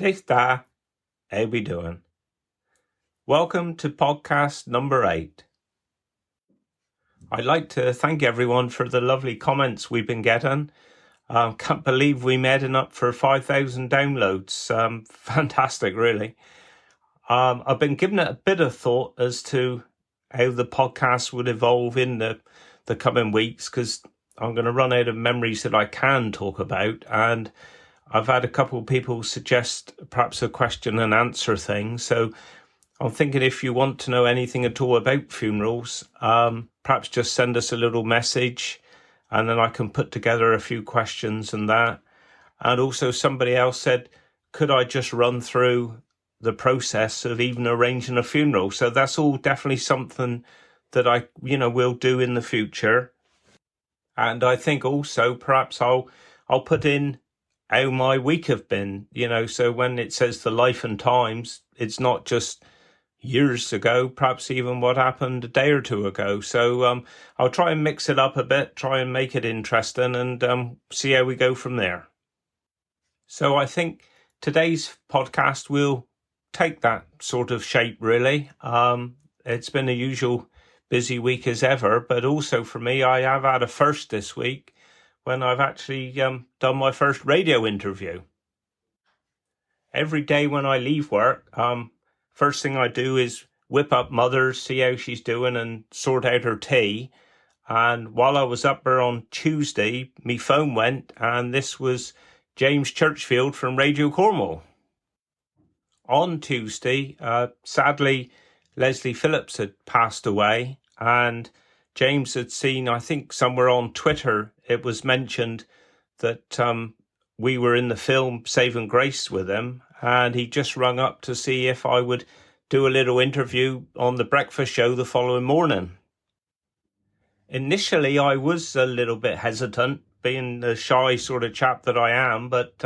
Take that. How we doing? Welcome to podcast number 8. I'd like to thank everyone for the lovely comments we've been getting. Can't believe we made it up for 5,000 downloads. Fantastic, really. I've been giving it a bit of thought as to how the podcast would evolve in the coming weeks, because I'm going to run out of memories that I can talk about, and I've had a couple of people suggest perhaps a question and answer thing. So I'm thinking if you want to know anything at all about funerals, perhaps just send us a little message and then I can put together a few questions and that. And also somebody else said, could I just run through the process of even arranging a funeral? So that's all definitely something that I, will do in the future. And I think also perhaps I'll put in how my week have been, so when it says the life and times, it's not just years ago, perhaps even what happened a day or two ago. So I'll try and mix it up a bit, try and make it interesting, and see how we go from there. So I think today's podcast will take that sort of shape, really. It's been a usual busy week as ever, but also for me, I have had a first this week when I've actually done my first radio interview. Every day when I leave work, first thing I do is whip up Mother, see how she's doing and sort out her tea. And while I was up there on Tuesday, my phone went, and this was James Churchfield from Radio Cornwall. On Tuesday, sadly, Leslie Phillips had passed away, and James had seen, I think somewhere on Twitter, it was mentioned that we were in the film Saving Grace with him, and he just rung up to see if I would do a little interview on the breakfast show the following morning. Initially, I was a little bit hesitant, being the shy sort of chap that I am, but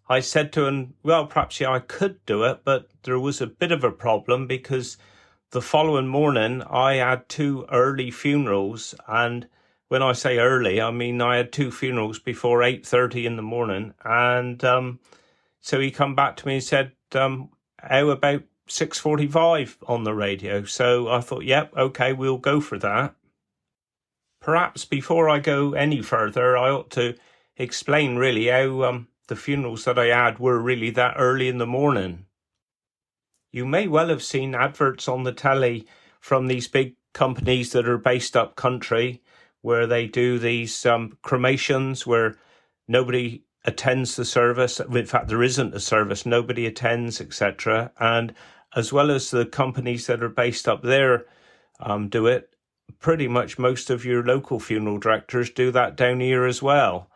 I said to him, well, perhaps I could do it, but there was a bit of a problem because the following morning, I had 2 early funerals, and when I say early, I mean I had 2 funerals before 8:30 in the morning, and so he come back to me and said, how about 6:45 on the radio? So I thought, yep, okay, we'll go for that. Perhaps before I go any further, I ought to explain really how the funerals that I had were really that early in the morning. You may well have seen adverts on the telly from these big companies that are based up country where they do these cremations where nobody attends the service. In fact, there isn't a service, nobody attends, etc. And as well as the companies that are based up there do it, pretty much most of your local funeral directors do that down here as well.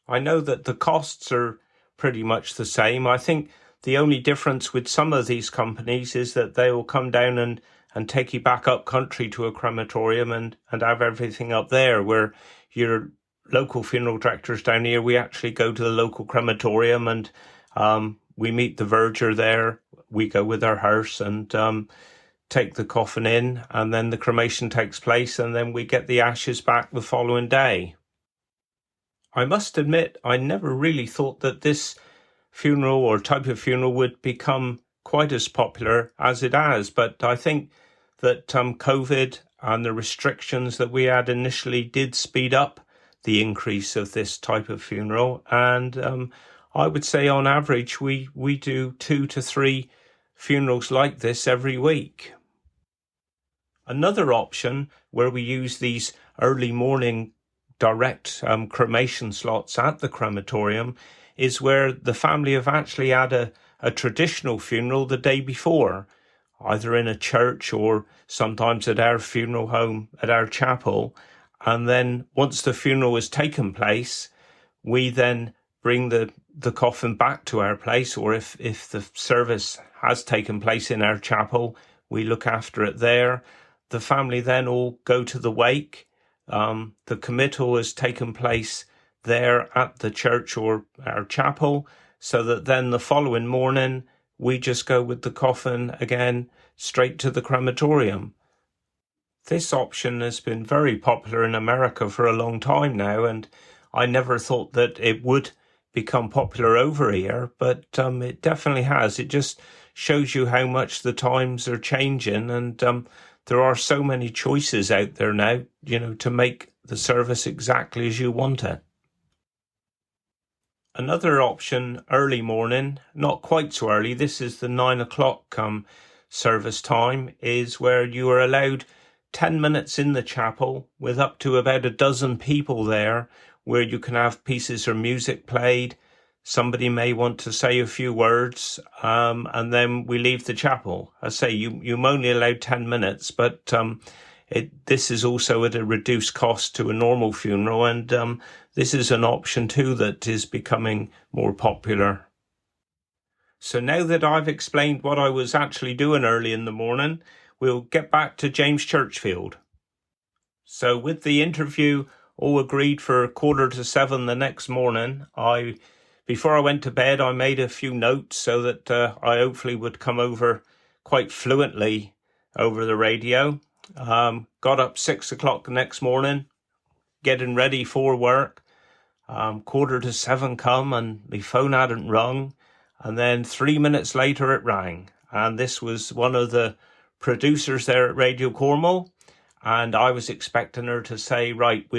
I know that the costs are pretty much the same. I think the only difference with some of these companies is that they will come down and take you back up country to a crematorium and have everything up there, where your local funeral directors down here, we actually go to the local crematorium and we meet the verger there. We go with our hearse and take the coffin in, and then the cremation takes place, and then we get the ashes back the following day. I must admit, I never really thought that this funeral or type of funeral would become quite as popular as it has, but I think that COVID and the restrictions that we had initially did speed up the increase of this type of funeral, and I would say on average we do 2 to 3 funerals like this every week. Another option where we use these early morning direct cremation slots at the crematorium is where the family have actually had a traditional funeral the day before, either in a church or sometimes at our funeral home, at our chapel. And then once the funeral has taken place, we then bring the coffin back to our place, or if the service has taken place in our chapel, we look after it there. The family then all go to the wake. The committal has taken place there at the church or our chapel, so that then the following morning we just go with the coffin again straight to the crematorium. This option has been very popular in America for a long time now, and I never thought that it would become popular over here, but it definitely has. It just shows you how much the times are changing, and there are so many choices out there now, to make the service exactly as you want it. Another option, early morning, not quite so early, this is the 9 o'clock service time, is where you are allowed 10 minutes in the chapel with up to about a dozen people there, where you can have pieces of music played. Somebody may want to say a few words, and then we leave the chapel. I say you're only allowed 10 minutes, but this is also at a reduced cost to a normal funeral, and this is an option too that is becoming more popular. So now that I've explained what I was actually doing early in the morning, we'll get back to James Churchfield. So with the interview all agreed for 6:45 the next morning, before I went to bed, I made a few notes so that I hopefully would come over quite fluently over the radio. Got up 6 o'clock the next morning, getting ready for work. 6:45 come and my phone hadn't rung. And then 3 minutes later it rang. And this was one of the producers there at Radio Cornwall. And I was expecting her to say, right,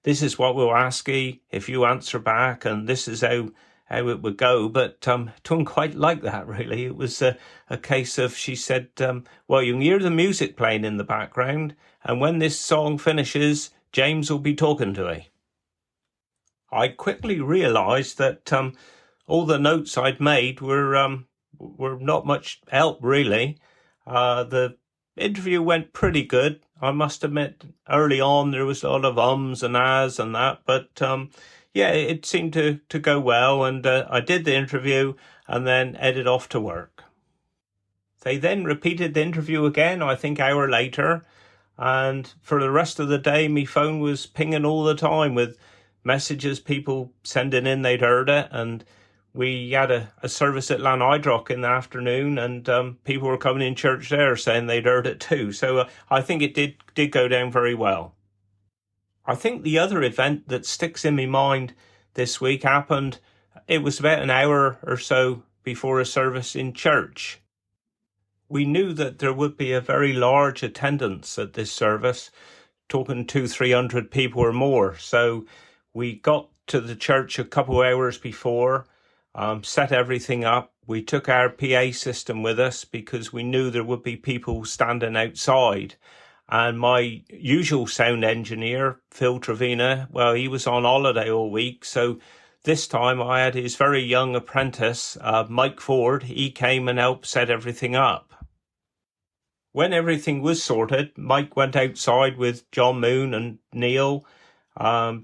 this is what we'll ask you if you answer back, and this is how it would go. But didn't quite like that, really. It was a case of, she said, well, you can hear the music playing in the background, and when this song finishes, James will be talking to you. I quickly realised that all the notes I'd made were not much help, really. The interview went pretty good. I must admit, early on there was a lot of ums and ahs and that, but it seemed to go well, and I did the interview and then headed off to work. They then repeated the interview again, I think, an hour later, and for the rest of the day my phone was pinging all the time with messages, people sending in they'd heard it, and we had a service at Lanidrock in the afternoon, and people were coming in church there saying they'd heard it too. So I think it did go down very well. I think the other event that sticks in my mind this week happened, it was about an hour or so before a service in church. We knew that there would be a very large attendance at this service, talking 200-300 people or more. So we got to the church a couple of hours before, set everything up. We took our PA system with us because we knew there would be people standing outside. And my usual sound engineer, Phil Trevina, well, he was on holiday all week. So this time I had his very young apprentice, Mike Ford. He came and helped set everything up. When everything was sorted, Mike went outside with John Moon and Neil,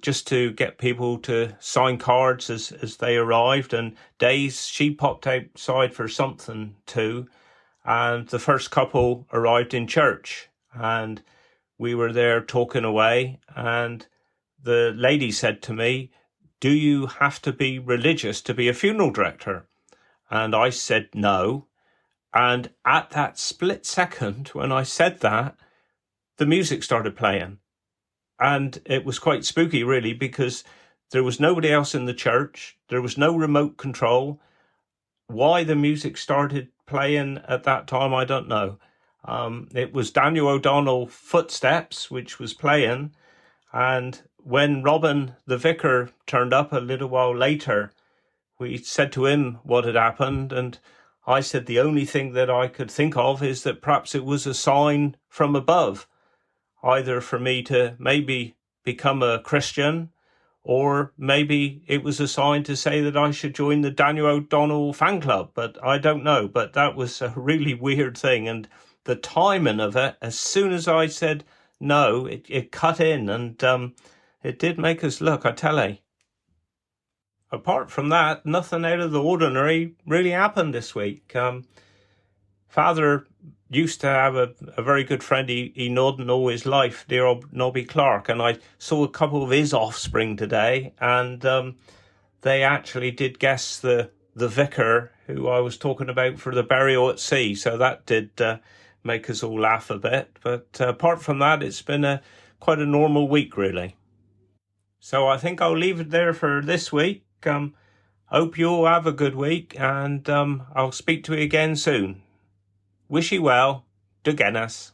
just to get people to sign cards as they arrived. And Days, she popped outside for something too. And the first couple arrived in church, and we were there talking away. And the lady said to me, do you have to be religious to be a funeral director? And I said no. And at that split second, when I said that, the music started playing. And it was quite spooky, really, because there was nobody else in the church. There was no remote control. Why the music started playing at that time, I don't know. It was Daniel O'Donnell Footsteps, which was playing. And when Robin, the vicar, turned up a little while later, we said to him what had happened. And I said the only thing that I could think of is that perhaps it was a sign from above, either for me to maybe become a Christian, or maybe it was a sign to say that I should join the Daniel O'Donnell fan club. But I don't know. But that was a really weird thing. And the timing of it, as soon as I said no, it cut in, and it did make us look, I tell you. Apart from that, nothing out of the ordinary really happened this week. Father used to have a very good friend he known all his life, dear old Nobby Clark, and I saw a couple of his offspring today, and they actually did guess the vicar who I was talking about for the burial at sea, so that did make us all laugh a bit. But apart from that, it's been quite a normal week, really. So I think I'll leave it there for this week. Hope you all have a good week, and I'll speak to you again soon. Wish you well. Dugenas.